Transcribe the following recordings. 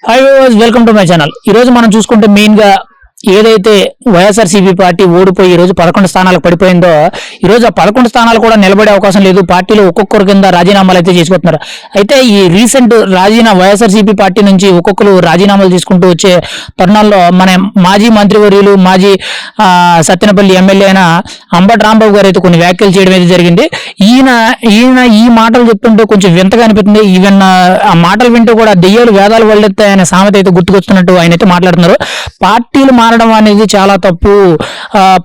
Hi viewers, welcome to my channel. ఈ రోజు మనం చూసుకుంటే మెయిన్ గా ఏదైతే వైఎస్ఆర్సీపీ పార్టీ ఓడిపోయి ఈ రోజు 11 స్థానాలకు పడిపోయిందో, ఈ రోజు ఆ 11 స్థానాలు కూడా నిలబడే అవకాశం లేదు. పార్టీలో ఒక్కొక్కరు కింద రాజీనామాలు అయితే చేసుకుంటున్నారు. అయితే ఈ రీసెంట్ వైఎస్ఆర్సీపీ పార్టీ నుంచి ఒక్కొక్కరు రాజీనామాలు తీసుకుంటూ వచ్చే తరుణంలో మన మాజీ మంత్రివర్యులు, మాజీ సత్తెనపల్లి ఎమ్మెల్యే అయిన అంబటి రాంబాబు గారు అయితే కొన్ని వ్యాఖ్యలు చేయడం అయితే జరిగింది. ఈయన ఈ మాటలు చెప్తుంటే కొంచెం వింతగా అనిపిస్తుంది. ఈవెన్ ఆ మాటలు వింటూ కూడా దెయ్యాలు వేదాలు వల్లెత్తే ఆయన సామెత అయితే గుర్తుకొస్తున్నట్టు ఆయన అయితే మాట్లాడుతున్నారు. పార్టీలు మారడం అనేది చాలా తప్పు.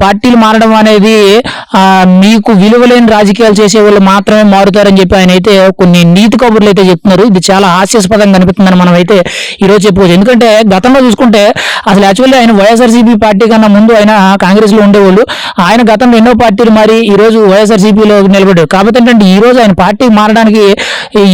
పార్టీలు మారడం అనేది మీకు విలువలేని రాజకీయాలు చేసే వాళ్ళు మాత్రమే మారుతారని చెప్పి ఆయన అయితే కొన్ని నీతి కబుర్లు అయితే చెప్తున్నారు. ఇది చాలా హాస్యాస్పదంగా అనిపిస్తుందని మనం అయితే ఈరోజు చెప్పుకోవచ్చు. ఎందుకంటే గతంలో చూసుకుంటే అసలు యాక్చువల్లీ ఆయన వైఎస్ఆర్సీపీ పార్టీ కన్నా ముందు ఆయన కాంగ్రెస్ లో ఉండేవాళ్ళు. ఆయన గతంలో ఎన్నో పార్టీలు మారి ఈ రోజు వైఎస్ఆర్సీపీలో నిలబడ్డారు. కాబట్టి ఏంటంటే ఈ రోజు ఆయన పార్టీ మారడానికి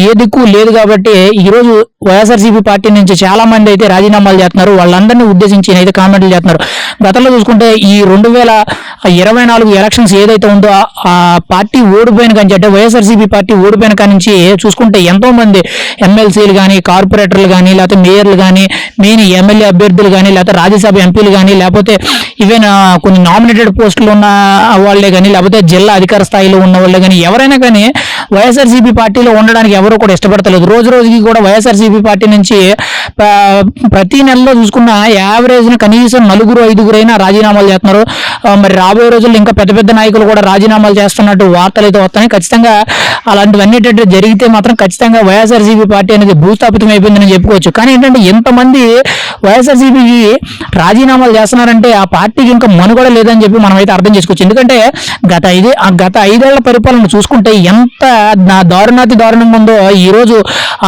ఏ దిక్కు లేదు. కాబట్టి ఈ రోజు వైఎస్ఆర్సీపీ పార్టీ నుంచి చాలా మంది అయితే రాజీనామాలు చేస్తున్నారు. వాళ్ళందరినీ ఉద్దేశించి అయితే కామెంట్లు చేస్తున్నారు. గతంలో చూసుకుంటే ఈ 2024 ఎలక్షన్స్ ఏదైతే ఉందో ఆ పార్టీ ఓడిపోయిన కానీ అంటే వైఎస్ఆర్సీపీ పార్టీ ఓడిపోయిన కాడి నుంచి చూసుకుంటే ఎంతో మంది ఎమ్మెల్సీలు కానీ, కార్పొరేటర్లు కానీ, లేకపోతే మేయర్లు కానీ, మెయిన్ ఎమ్మెల్యే అభ్యర్థులు కానీ, లేకపోతే రాజ్యసభ ఎంపీలు కానీ, లేకపోతే ఈవెన్ కొన్ని నామినేటెడ్ పోస్టులు ఉన్న వాళ్ళే కానీ, లేకపోతే జిల్లా అధికార స్థాయిలో ఉన్న వాళ్ళే కానీ, ఎవరైనా కానీ వైఎస్ఆర్సీపీ పార్టీలో ఉండడానికి ఎవరు కూడా ఇష్టపడతలేదు. రోజు రోజుకి కూడా వైఎస్ఆర్సీపీ పార్టీ నుంచి ప్రతి నెలలో చూసుకున్న యావరేజ్ కనీసం 4-5 అయినా రాజీనామాలు చేస్తున్నారు. మరి రాబోయే రోజుల్లో ఇంకా పెద్ద పెద్ద నాయకులు కూడా రాజీనామాలు చేస్తున్నట్టు వార్తలు అయితే వస్తున్నాయి. ఖచ్చితంగా అలాంటివన్నీ జరిగితే మాత్రం ఖచ్చితంగా వైఎస్ఆర్సీపీ పార్టీ అనేది భూస్థాపితం అయిపోయిందని చెప్పుకోవచ్చు. కానీ ఏంటంటే ఎంతమంది వైఎస్ఆర్సీపీకి రాజీనామాలు చేస్తున్నారంటే ఆ పార్టీకి ఇంకా మనుగడ లేదని చెప్పి మనం అయితే అర్థం చేసుకోవచ్చు. ఎందుకంటే గత 5 ఏళ్ల పరిపాలన చూసుకుంటే ఎంత దారుణాతి దారుణంగా ఉందో ఈ రోజు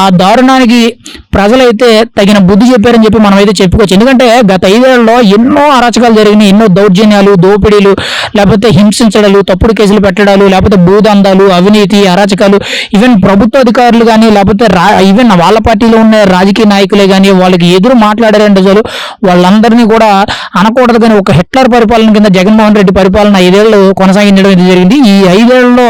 ఆ దారుణానికి ప్రజలైతే తగిన బుద్ధి చెప్పారని చెప్పి మనం అయితే చెప్పుకోవచ్చు. ఎందుకంటే గత 5 ఏళ్లలో ఎన్నో అరాచకాలు జరిగినాయి. ఎన్నో దౌర్జన్యాలు, దోపిడీలు, లేకపోతే హింసించడాలు, తప్పుడు కేసులు పెట్టడాలు, లేకపోతే భూదందాలు, అవినీతి, అరాచకాలు, ఈవెన్ ప్రభుత్వ అధికారులు కానీ, లేకపోతే ఈవెన్ వాళ్ళ పార్టీలో ఉన్న రాజకీయ నాయకులే కానీ వాళ్ళకి ఎదురు మాట్లాడారంటే చాలు వాళ్ళందరినీ కూడా అనకూడదు. కానీ ఒక హిట్లర్ పరిపాలన కింద జగన్మోహన్ రెడ్డి పరిపాలన 5 ఏళ్ళు కొనసాగించడం ఇది జరిగింది. ఈ 5 ఏళ్లలో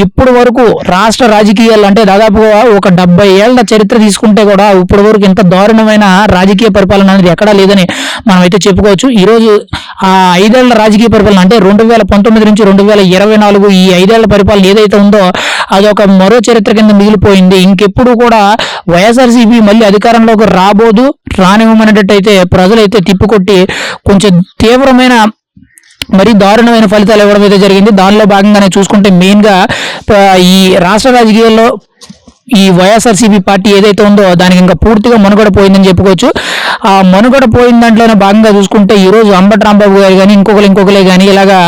ఇప్పటి వరకు రాష్ట్ర రాజకీయాలు అంటే దాదాపుగా ఒక 70 ఏళ్ల చరిత్ర తీసుకుంటే కూడా ఇప్పటి వరకు ఇంత దారుణమైన రాజకీయ పరిపాలన అనేది ఎక్కడా లేదని మనం అయితే చెప్పుకోవచ్చు. ఈరోజు ఆ 5 ఏళ్ల రాజకీయ పరిపాలన అంటే 2019 నుంచి 2024 ఈ 5 ఏళ్ల పరిపాలన ఏదైతే ఉందో అదొక మరో చరిత్ర కింద మిగిలిపోయింది. ఇంకెప్పుడు కూడా వైఎస్ఆర్సీపీ మళ్ళీ అధికారంలోకి రానివ్వమనేటట్టయితే ప్రజలైతే తిప్పికొట్టి కొంచెం తీవ్రమైన మరి దారుణమైన ఫలితాలు ఇవ్వడం అయితే జరిగింది. దానిలో భాగంగానే చూసుకుంటే మెయిన్ గా ఈ రాష్ట్ర రాజకీయాల్లో ఈ వైఎస్ఆర్సీపీ పార్టీ ఏదైతే ఉందో దానికి ఇంకా పూర్తిగా మనుగడ పోయిందని చెప్పుకోవచ్చు. ఆ మనుగడ పోయిన దాంట్లోనే భాగంగా చూసుకుంటే ఈ రోజు అంబటి రాంబాబు గారు కానీ ఇంకొకరే కానీ ఇలాగా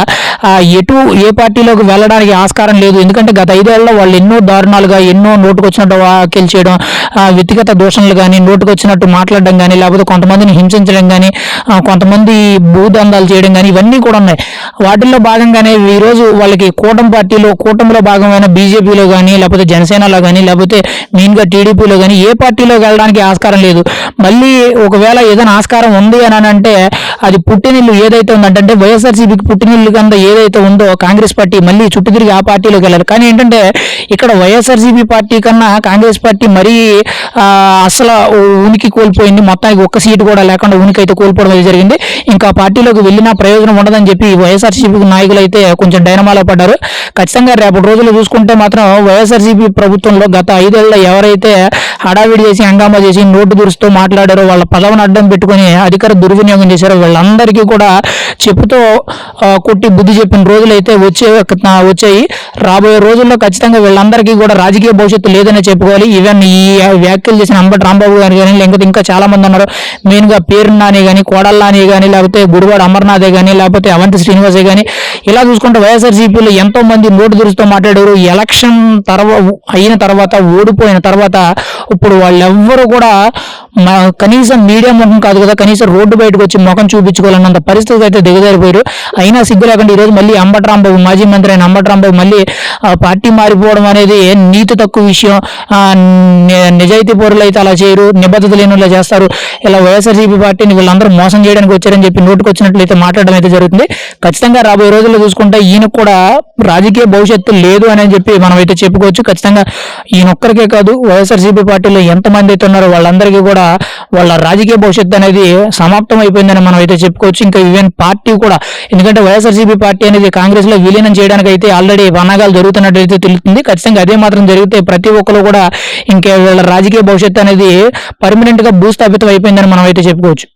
ఏ పార్టీలోకి వెళ్ళడానికి ఆస్కారం లేదు. ఎందుకంటే గత 5 ఏళ్లలో వాళ్ళు ఎన్నో దారుణాలుగా ఎన్నో నోటుకొచ్చినట్టు వ్యాఖ్యలు చేయడం, వ్యక్తిగత దూషణలు కానీ, నోటుకొచ్చినట్టు మాట్లాడడం కానీ, లేకపోతే కొంతమందిని హింసించడం కానీ, కొంతమంది భూదందాలు చేయడం కానీ ఇవన్నీ కూడా ఉన్నాయి. వాటిల్లో భాగంగానే ఈ రోజు వాళ్ళకి కూటమిలో భాగమైన బీజేపీలో కానీ, లేకపోతే జనసేనలో కానీ, లేకపోతే మెయిన్ గా టీడీపీలో కానీ ఏ పార్టీలోకి వెళ్ళడానికి ఆస్కారం లేదు. మళ్ళీ ఒకవేళ ఏదైనా ఆస్కారం ఉంది అని అంటే అది పుట్టినిల్లు ఏదైతే ఉందంటే వైఎస్ఆర్సీపీకి పుట్టినిల్లు కింద ఏదైతే ఉందో కాంగ్రెస్ పార్టీ మళ్ళీ చుట్టూ తిరిగి ఆ పార్టీలోకి వెళ్ళారు. కానీ ఏంటంటే ఇక్కడ వైఎస్ఆర్సీపీ పార్టీ కన్నా కాంగ్రెస్ పార్టీ మరీ అసలు ఉనికి కోల్పోయింది. మొత్తానికి ఒక్క సీటు కూడా లేకుండా ఉనికి అయితే కోల్పోవడం అయితే జరిగింది. ఇంకా పార్టీలోకి వెళ్ళినా ప్రయోజనం ఉండదని చెప్పి వైఎస్ఆర్సీపీ నాయకులు అయితే కొంచెం డైనమాలో పడ్డారు. ఖచ్చితంగా రేపటి రోజుల్లో చూసుకుంటే మాత్రం వైఎస్ఆర్సీపీ ప్రభుత్వంలో గత 5 ఏళ్లలో ఎవరైతే హడావిడి చేసి హంగామా చేసి నోటు దురుస్తూ మాట్లాడారో, వాళ్ళ పదవిని అడ్డం పెట్టుకుని అధికార దుర్వినియోగం చేశారో వీళ్ళందరికీ కూడా చెప్పుతో కొట్టి బుద్ధి చెప్పిన రోజులు అయితే వచ్చాయి. రాబోయే రోజుల్లో ఖచ్చితంగా వీళ్ళందరికీ కూడా రాజకీయ భవిష్యత్తు లేదనే చెప్పుకోవాలి. ఈవెన్ ఈ వ్యాఖ్యలు చేసిన అంబటి రాంబాబు గారు కానీ, లేకపోతే ఇంకా చాలా మంది ఉన్నారు. మెయిన్ గా పేరు నాని కానీ, కోడల్ నాని కానీ, లేకపోతే గుడివాడ అమర్నాథే కానీ, లేకపోతే అవంతి శ్రీనివాసే కానీ, ఇలా చూసుకుంటే వైఎస్ఆర్సీపీలో ఎంతో మంది నోటు దురుస్తూ మాట్లాడారు. ఎలక్షన్ అయిన తర్వాత ఓడిపోయిన తర్వాత ఇప్పుడు వాళ్ళెవ్వరూ కూడా కనీసం మీడియా ముఖం కాదు కదా, కనీసం రోడ్డు బయటకు వచ్చి ముఖం చూపించుకోవాలన్నంత పరిస్థితి అయితే దిగజారిపోయారు. అయినా సిగ్గు లేకుండా ఈరోజు మళ్ళీ అంబటి రాంబాబు, మాజీ మంత్రి అయిన అంబటి రాంబాబు మళ్ళీ పార్టీ మారిపోవడం అనేది నీతి తక్కువ విషయం. నిజాయితీ పౌరులు అయితే అలా చేయరు, నిబద్ధత లేని చేస్తారు. ఇలా వైఎస్ఆర్సీపీ పార్టీని వీళ్ళందరూ మోసం చేయడానికి వచ్చారని చెప్పి నోటుకు వచ్చినట్లయితే మాట్లాడడం అయితే జరుగుతుంది. ఖచ్చితంగా రాబోయే రోజుల్లో చూసుకుంటే ఈయనకు కూడా రాజకీయ భవిష్యత్తు లేదు అని చెప్పి మనం అయితే చెప్పుకోవచ్చు. ఖచ్చితంగా ఈయనొక్కరికే కాదు వైఎస్ఆర్సీపీ పార్టీలో ఎంతమంది అయితే ఉన్నారో వాళ్ళందరికీ కూడా కూడా వాళ్ళ రాజకీయ భవిష్యత్తు అనేది సమాప్తం అయిపోయిందని మనం అయితే చెప్పుకోవచ్చు. ఇంకా ఈవెన్ పార్టీ కూడా, ఎందుకంటే వైఎస్ఆర్సీపీ పార్టీ అనేది కాంగ్రెస్ లో విలీనం చేయడానికి అయితే ఆల్రెడీ పన్నాగాలు జరుగుతున్నట్టు అయితే తెలుస్తుంది. ఖచ్చితంగా అదే మాత్రం జరిగితే ప్రతి ఒక్కరు కూడా ఇంకా వీళ్ళ రాజకీయ భవిష్యత్తు అనేది పర్మనెంట్ గా భూస్థాపితం అయిపోయిందని మనం అయితే చెప్పుకోవచ్చు.